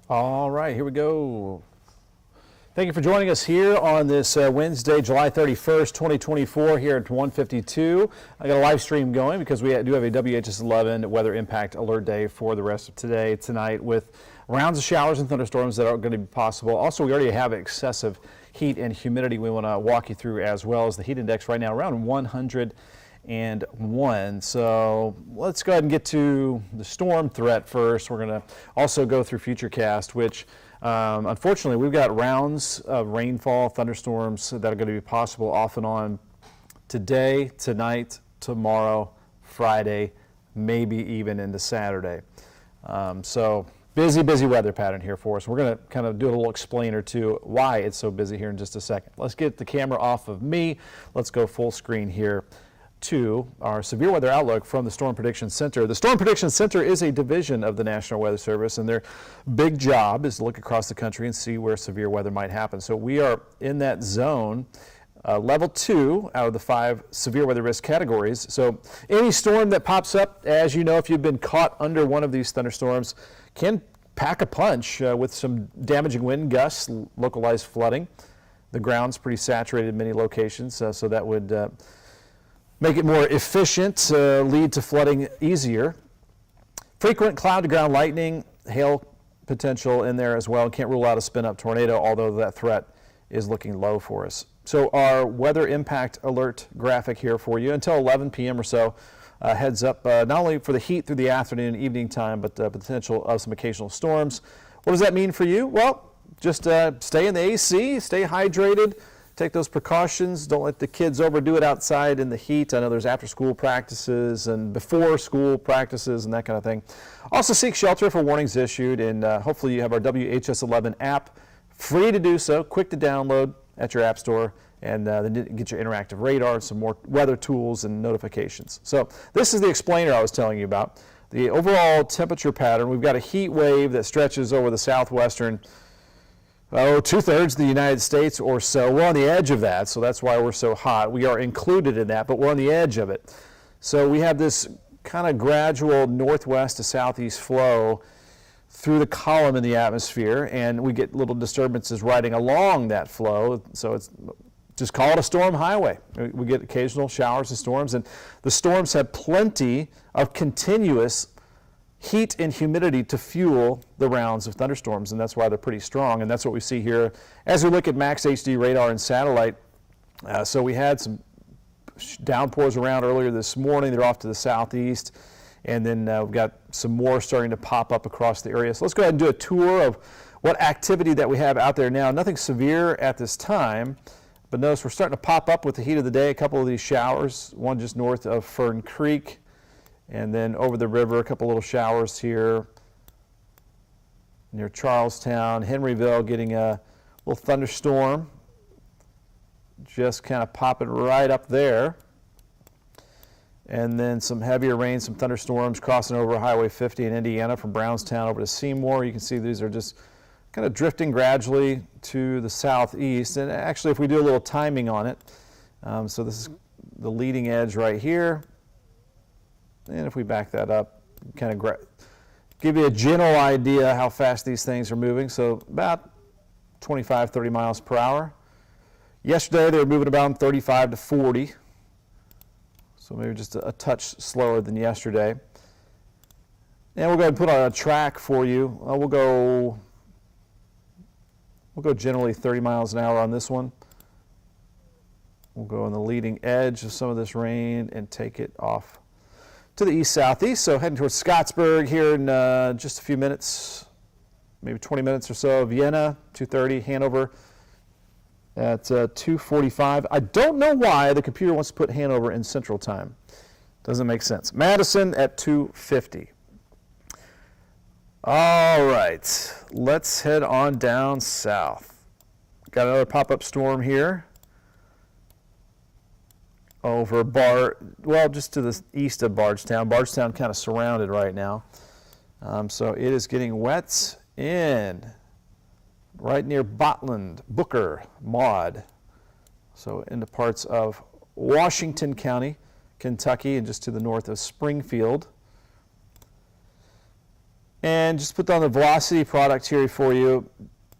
All right, here we go. Thank you for joining us here on this Wednesday, July 31st, 2024, here at 1:52. I got a live stream going because we do have a WHAS11 Weather Impact Alert Day for the rest of today, tonight, with rounds of showers and thunderstorms that are going to be possible. Also, we already have excessive heat and humidity we want to walk you through, as well as the heat index right now around 101. So let's go ahead and get to the storm threat first. We're going to also go through Futurecast, which unfortunately we've got rounds of rainfall, thunderstorms that are going to be possible off and on today, tonight, tomorrow, Friday, maybe even into Saturday. So busy weather pattern here for us. We're going to kind of do a little explain or two why it's so busy here in just a second. Let's get the camera off of me. Let's go full screen here to our severe weather outlook from the Storm Prediction Center. The Storm Prediction Center is a division of the National Weather Service, and their big job is to look across the country and see where severe weather might happen. So we are in that zone, level 2 out of the 5 severe weather risk categories. So any storm that pops up, as you know, if you've been caught under one of these thunderstorms, can pack a punch with some damaging wind gusts, localized flooding. The ground's pretty saturated in many locations, so that would make it more efficient, lead to flooding easier. Frequent cloud-to-ground lightning, hail potential in there as well. Can't rule out a spin-up tornado, although that threat is looking low for us. So our weather impact alert graphic here for you until 11 p.m. or so. Heads up not only for the heat through the afternoon and evening time, but potential of some occasional storms. What does that mean for you? Well, just stay in the AC, stay hydrated. Take those precautions. Don't let the kids overdo it outside in the heat. I know there's after-school practices and before-school practices and that kind of thing. Also seek shelter if a warning's issued, and hopefully you have our WHAS11 app, free to do so, quick to download at your app store, and then get your interactive radar, some more weather tools and notifications. So this is the explainer I was telling you about. The overall temperature pattern, we've got a heat wave that stretches over the southwestern 2/3 of the United States or so. We're on the edge of that, so that's why we're so hot. We are included in that, but we're on the edge of it. So we have this kind of gradual northwest to southeast flow through the column in the atmosphere, and we get little disturbances riding along that flow. So it's just call it a storm highway. We get occasional showers and storms, and the storms have plenty of continuous heat and humidity to fuel the rounds of thunderstorms, and that's why they're pretty strong, and that's what we see here as we look at max HD radar and satellite. So we had some downpours around earlier this morning. They're off to the southeast, and then we've got some more starting to pop up across the area. So let's go ahead and do a tour of what activity that we have out there now. Nothing severe at this time, but notice we're starting to pop up with the heat of the day. A couple of these showers, one just north of Fern Creek, and then over the river, a couple little showers here near Charlestown. Henryville getting a little thunderstorm, just kind of popping right up there. And then some heavier rain, some thunderstorms crossing over Highway 50 in Indiana from Brownstown over to Seymour. You can see these are just kind of drifting gradually to the southeast. And actually, if we do a little timing on it, so this is the leading edge right here. And if we back that up, kind of give you a general idea how fast these things are moving. So about 25, 30 miles per hour. Yesterday they were moving about 35 to 40. So maybe just a touch slower than yesterday. And we'll go ahead and put on a track for you. We'll go generally 30 miles an hour on this one. We'll go on the leading edge of some of this rain and take it off to the east-southeast, so heading towards Scottsburg here in just a few minutes, maybe 20 minutes or so. Vienna, 2:30, Hanover at 2:45. I don't know why the computer wants to put Hanover in Central Time. Doesn't make sense. Madison at 2:50. All right, let's head on down south. Got another pop-up storm here over just to the east of Bardstown. Bardstown kind of surrounded right now. So it is getting wet in right near Botland, Booker, Maud. So into parts of Washington County, Kentucky, and just to the north of Springfield. And just put down the velocity product here for you.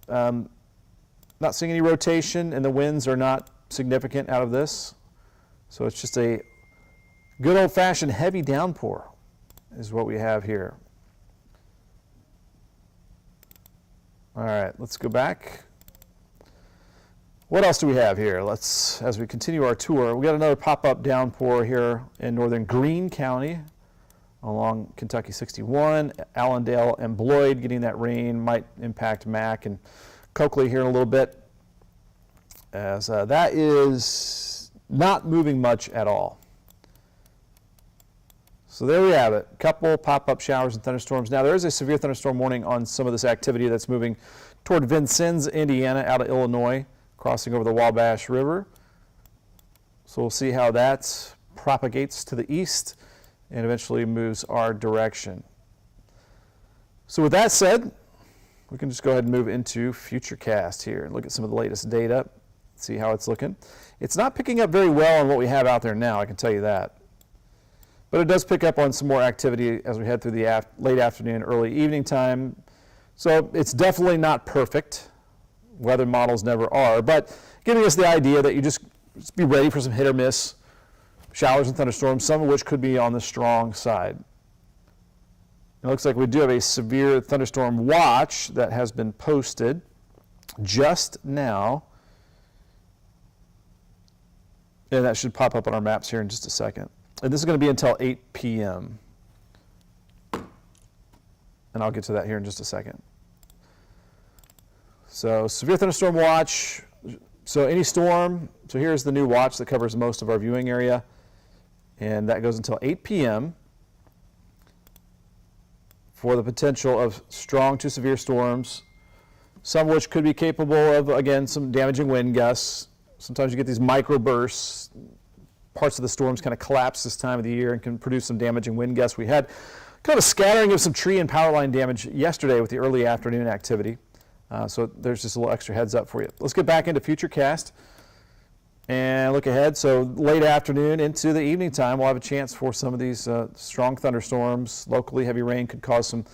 Not seeing any rotation, and the winds are not significant out of this. So it's just a good old-fashioned heavy downpour is what we have here. All right, let's go back. What else do we have here? Let's, as we continue our tour, we got another pop-up downpour here in northern Greene County along Kentucky 61, Allendale and Bloyd getting that rain, might impact Mack and Coakley here in a little bit, as that is not moving much at all. So there we have it, a couple pop-up showers and thunderstorms. Now there is a severe thunderstorm warning on some of this activity that's moving toward Vincennes, Indiana, out of Illinois, crossing over the Wabash River. So we'll see how that propagates to the east and eventually moves our direction. So with that said, we can just go ahead and move into Futurecast here and look at some of the latest data, see how it's looking. It's not picking up very well on what we have out there now, I can tell you that. But it does pick up on some more activity as we head through the late afternoon, early evening time. So it's definitely not perfect. Weather models never are, but giving us the idea that you just be ready for some hit or miss showers and thunderstorms, some of which could be on the strong side. It looks like we do have a severe thunderstorm watch that has been posted just now. And that should pop up on our maps here in just a second. And this is going to be until 8 p.m. And I'll get to that here in just a second. So severe thunderstorm watch. So any storm, so here's the new watch that covers most of our viewing area. And that goes until 8 p.m. for the potential of strong to severe storms, some of which could be capable of, again, some damaging wind gusts. Sometimes you get these microbursts. Parts of the storms kind of collapse this time of the year and can produce some damaging wind gusts. We had kind of a scattering of some tree and power line damage yesterday with the early afternoon activity. So there's just a little extra heads up for you. Let's get back into Futurecast and look ahead. So late afternoon into the evening time, we'll have a chance for some of these strong thunderstorms. Locally, heavy rain could cause some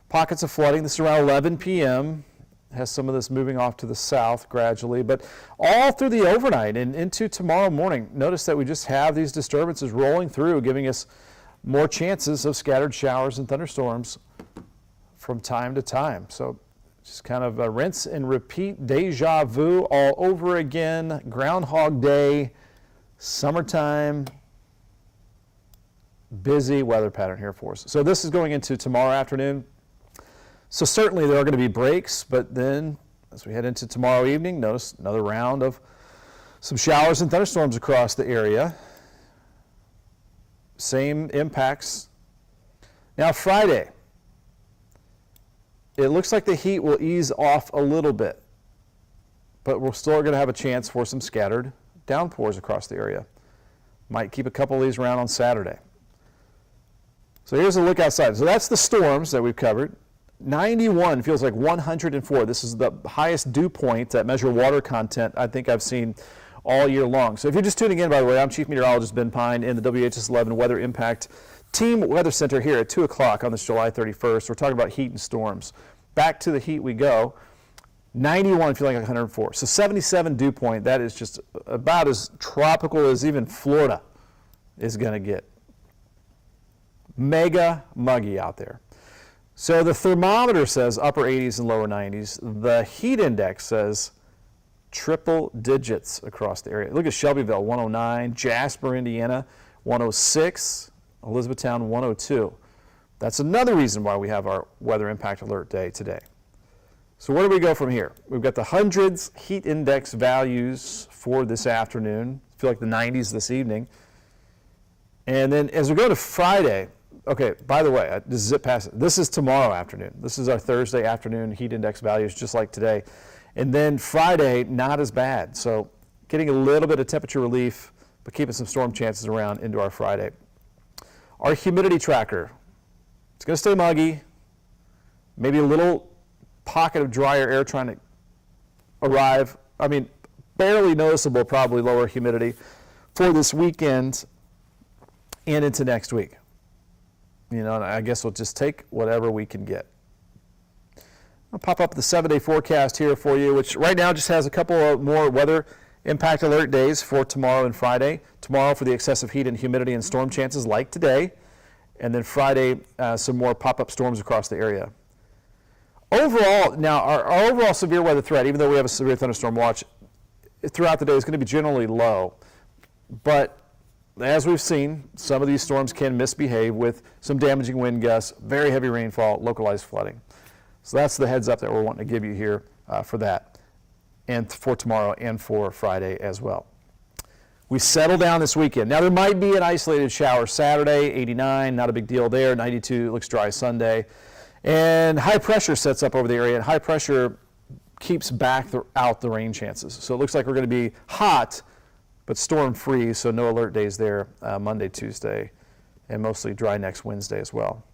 pockets of flooding. This is around 11 p.m. Has some of this moving off to the south gradually, but all through the overnight and into tomorrow morning. Notice that we just have these disturbances rolling through, giving us more chances of scattered showers and thunderstorms from time to time. So just kind of a rinse and repeat, deja vu all over again, Groundhog Day, summertime, busy weather pattern here for us. So this is going into tomorrow afternoon. So certainly there are going to be breaks, but then as we head into tomorrow evening, notice another round of some showers and thunderstorms across the area. Same impacts. Now Friday, it looks like the heat will ease off a little bit, but we're still going to have a chance for some scattered downpours across the area. Might keep a couple of these around on Saturday. So here's a look outside. So that's the storms that we've covered. 91 feels like 104. This is the highest dew point that measure water content I think I've seen all year long. So if you're just tuning in, by the way, I'm Chief Meteorologist Ben Pine in the WHAS11 Weather Impact Team Weather Center here at 2 o'clock on this July 31st. We're talking about heat and storms. Back to the heat we go. 91 feeling like 104. So 77 dew point, that is just about as tropical as even Florida is going to get. Mega muggy out there. So the thermometer says upper 80s and lower 90s. The heat index says triple digits across the area. Look at Shelbyville, 109, Jasper, Indiana, 106, Elizabethtown, 102. That's another reason why we have our Weather Impact Alert Day today. So where do we go from here? We've got the hundreds heat index values for this afternoon. I feel like the 90s this evening. And then as we go to Friday, okay, by the way, just zip past it. This is tomorrow afternoon. This is our Thursday afternoon heat index values, just like today. And then Friday, not as bad. So getting a little bit of temperature relief, but keeping some storm chances around into our Friday. Our humidity tracker, it's going to stay muggy. Maybe a little pocket of drier air trying to arrive. I mean, barely noticeable, probably lower humidity for this weekend and into next week. You know, and I guess we'll just take whatever we can get. I'll pop up the 7-day forecast here for you, which right now just has a couple of more weather impact alert days for tomorrow and Friday. Tomorrow for the excessive heat and humidity and storm chances like today. And then Friday, some more pop-up storms across the area. Overall, now our overall severe weather threat, even though we have a severe thunderstorm watch, throughout the day is going to be generally low. But as we've seen, some of these storms can misbehave with some damaging wind gusts, very heavy rainfall, localized flooding. So that's the heads up that we're wanting to give you here for that, and for tomorrow and for Friday as well. We settle down this weekend. Now there might be an isolated shower Saturday, 89, not a big deal there. 92, looks dry Sunday. And high pressure sets up over the area, and high pressure keeps back out the rain chances. So it looks like we're going to be hot, but storm free, so no alert days there Monday, Tuesday, and mostly dry next Wednesday as well.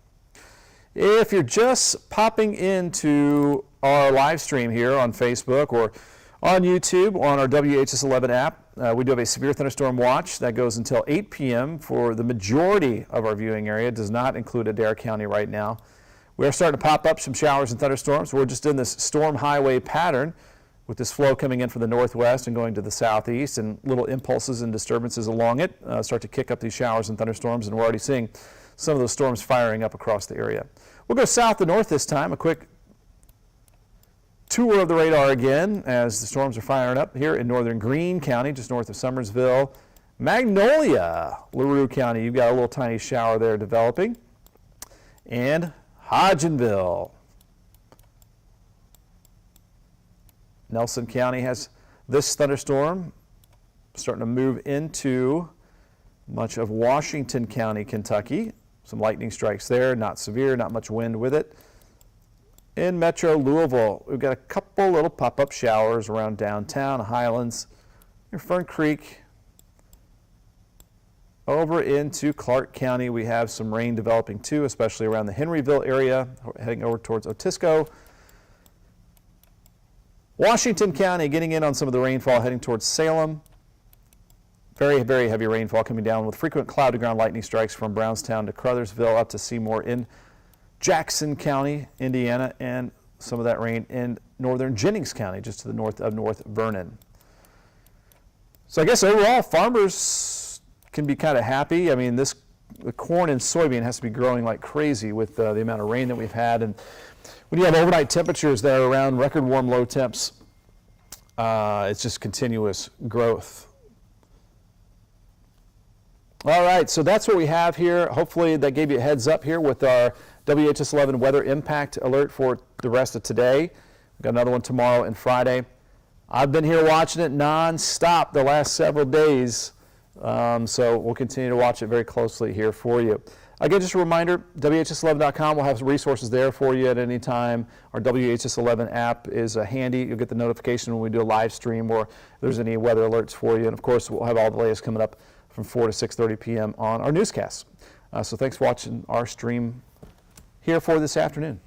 If you're just popping into our live stream here on Facebook or on YouTube on our WHAS11 app, we do have a severe thunderstorm watch that goes until 8 p.m. for the majority of our viewing area. It does not include Adair County right now. We are starting to pop up some showers and thunderstorms. We're just in this storm highway pattern with this flow coming in from the northwest and going to the southeast, and little impulses and disturbances along it start to kick up these showers and thunderstorms, and we're already seeing some of those storms firing up across the area. We'll go south to north this time. A quick tour of the radar again as the storms are firing up here in northern Greene County, just north of Summersville. Magnolia, LaRue County, you've got a little tiny shower there developing. And Hodgenville. Nelson County has this thunderstorm starting to move into much of Washington County, Kentucky. Some lightning strikes there, not severe, not much wind with it. In Metro Louisville, we've got a couple little pop-up showers around downtown, Highlands, near Fern Creek. Over into Clark County, we have some rain developing too, especially around the Henryville area, heading over towards Otisco. Washington County getting in on some of the rainfall, heading towards Salem. Very, very heavy rainfall coming down with frequent cloud-to-ground lightning strikes from Brownstown to Crothersville up to Seymour in Jackson County, Indiana, and some of that rain in northern Jennings County, just to the north of North Vernon. So I guess overall, farmers can be kind of happy. I mean, the corn and soybean has to be growing like crazy with the amount of rain that we've had. And when you have overnight temperatures that are around record warm low temps, it's just continuous growth. All right, so that's what we have here. Hopefully that gave you a heads up here with our WHAS11 weather impact alert for the rest of today. We've got another one tomorrow and Friday. I've been here watching it non-stop the last several days, so we'll continue to watch it very closely here for you. Again, just a reminder, WHAS11.com will have some resources there for you at any time. Our WHAS11 app is handy. You'll get the notification when we do a live stream or if there's any weather alerts for you. And of course, we'll have all the latest coming up from 4 to 6:30 p.m. on our newscasts. So thanks for watching our stream here for this afternoon.